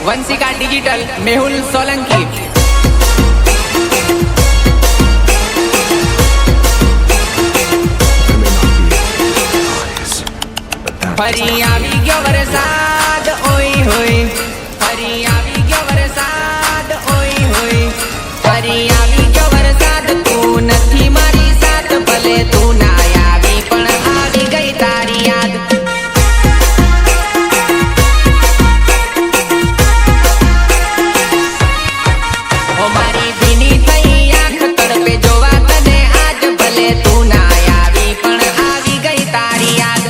Vanshika digital Mehul Solanki. फरी आवी गयो वरसाद ओई होई, फरी आवी गयो वरसाद ओई होई, फरी आवी गयो वरसाद तू नथी मारी साथ भले तू ना आवी पण आवी गई तारी याद। ओ मारी भीनी थई आंख तड़पे जोवा तने आज भले तू ना आवी पण आवी गई तारी याद।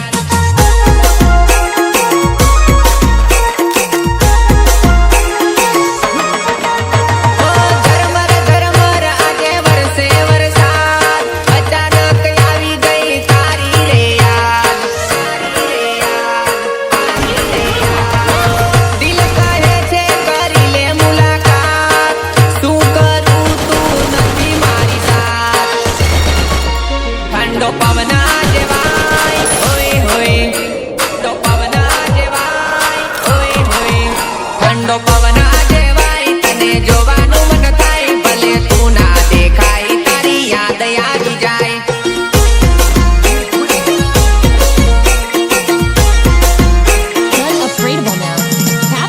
ठंडो पवन आजे वाई ओए होए, ठंडो पवन आजे वाई ओए होए, ठंडो पवन आजे वाई तने जोवानु मन थाय भले तू ना देखाय तारी याद आवी जाय।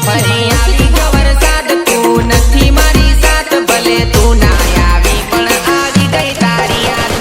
फरी आवी गयो वरसाद तू नथी मारी साथ भले तू ना आवी पण आवी गई तारी याद।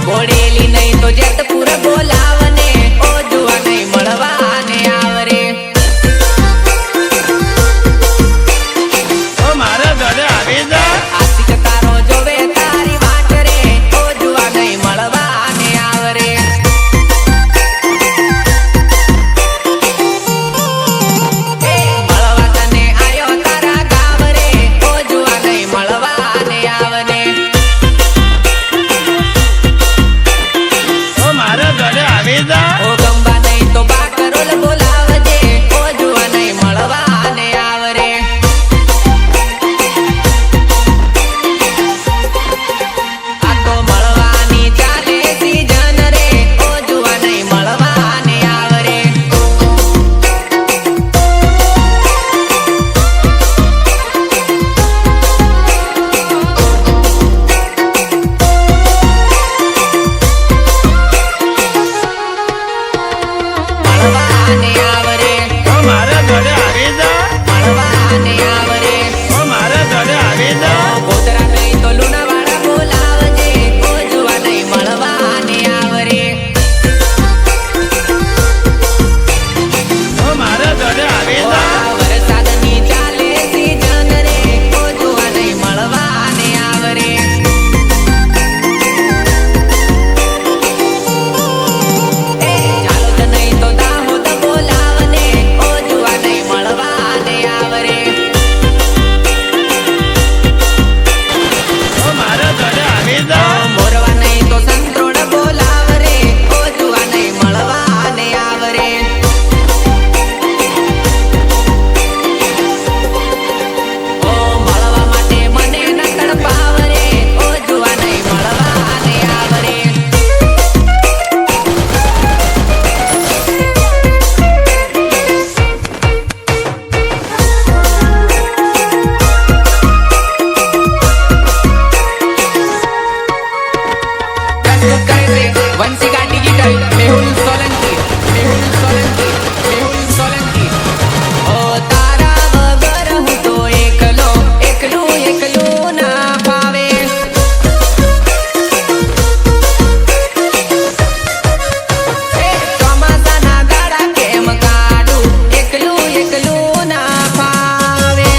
બોડેલી નહીં તો જેતપુર બોલાવને ઓ જુવા નહીં મળવાને આવરે ઓ મારા ઘરે આવી જા આશિક તારો જોવે તારી વાટ રે ઓ જુવા નહીં મળવાને આવરે મળવા તને આયો તારા ગાવ રે ઓ જુવા નહીં મળવાને આવને ઓ મારા ઘરે આવી જા ઓ ગંબા નહીં તો બાકરોલ બોલાવજે ઓ જુવા નહીં મળવાને આવરે આ તો મળવાની ચાલે સીઝન રે ઓ જુવા નહીં મળવાને આવરે મળવાને આવરે ઓ મારા ઘરે આવી જા મળવાને આવરે ઓ મારા ઘરે આવી જા ગોતરા નહીં તો લુણાવાડા બોલાવજે ઓ જુવા નહીં મળવાને આવરે ઓ મારા ઘરે આવી જા વરસાદની ચાલે સીઝન રે ઓ જુવા નહીં મળવાને આવરે એ ચાલો જ નહીં તો દાહોદ બોલાવને ઓ જુવા નહીં મળવાને આવરે ઓ મારા ઘરે આવી જા મોરવા નહીં તો સંતરોડ બોલાવરે ઓ જુવા નહીં મળવાને આવરે ઓ મળવા માટે મને ન તડપાવરે ઓ જુવા નહીં મળવાને આવરે प्रस्तुत करते वंशिका डिजिटल मेहुल सोलंकी मेहुल सोलंकी मेहुल सोलंकी ओ तारा वगर હું તો એકલો એકલું એકલું ના ફાવે એ ચોમાસાના દાડા કેમ કાઢું એકલું એકલું ના ફાવે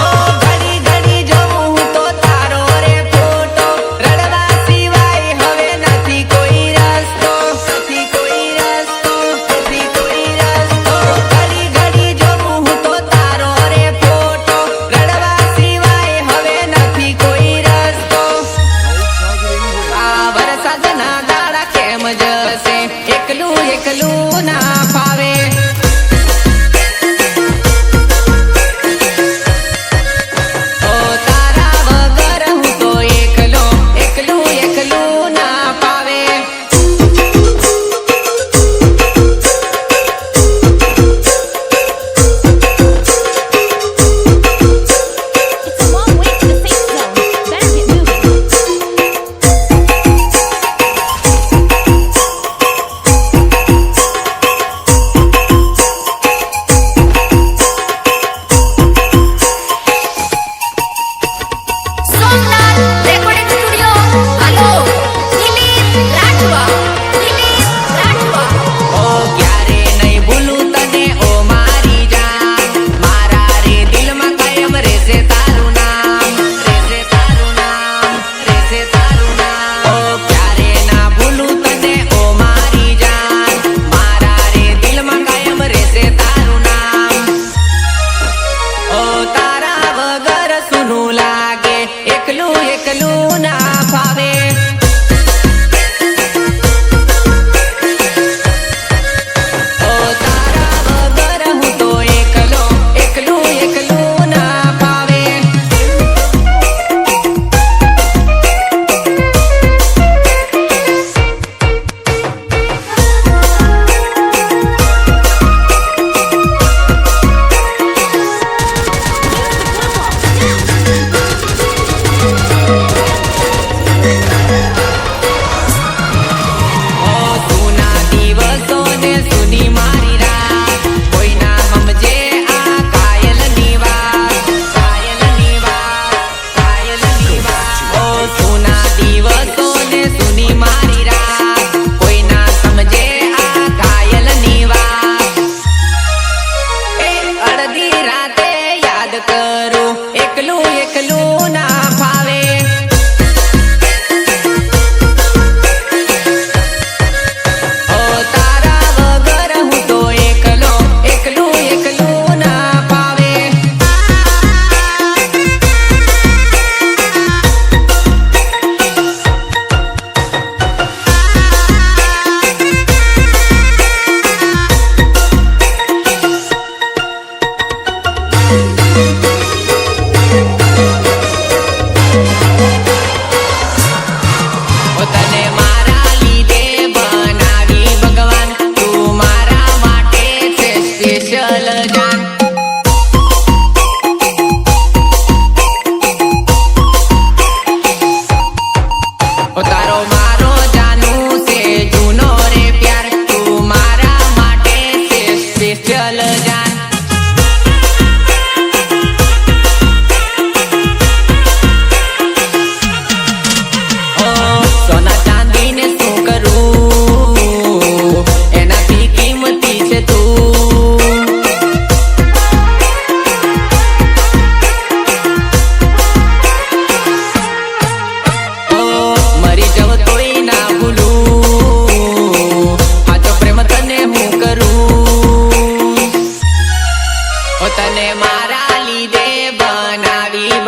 ઓ ઘડી ઘડી જોઉં તો તારો રે ફોટો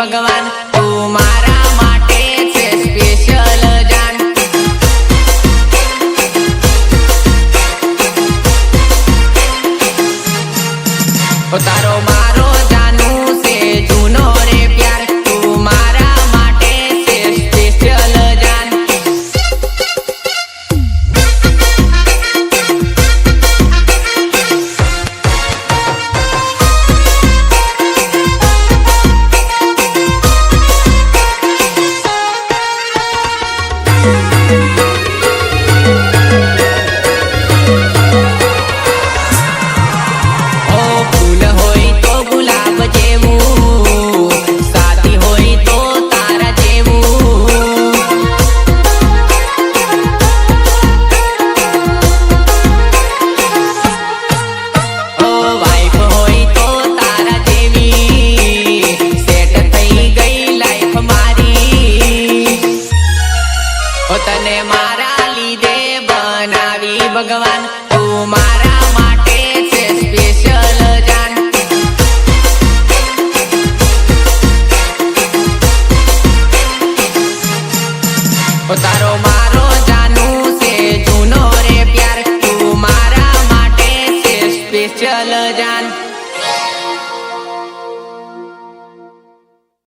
ભગવાન તું મારા માટે છે સ્પેશિયલ જાન તારો મારો જાનું છે જૂનો રે પ્યાર તું મારા માટે છે સ્પેશિયલ જાન તને મારા લીધે બનાવી ભગવાન તું મારા માટે છે સ્પેશિયલ જાન તારો મારો જાનું છે જૂનો રે પ્યાર તું મારા માટે છે સ્પેશિયલ જાન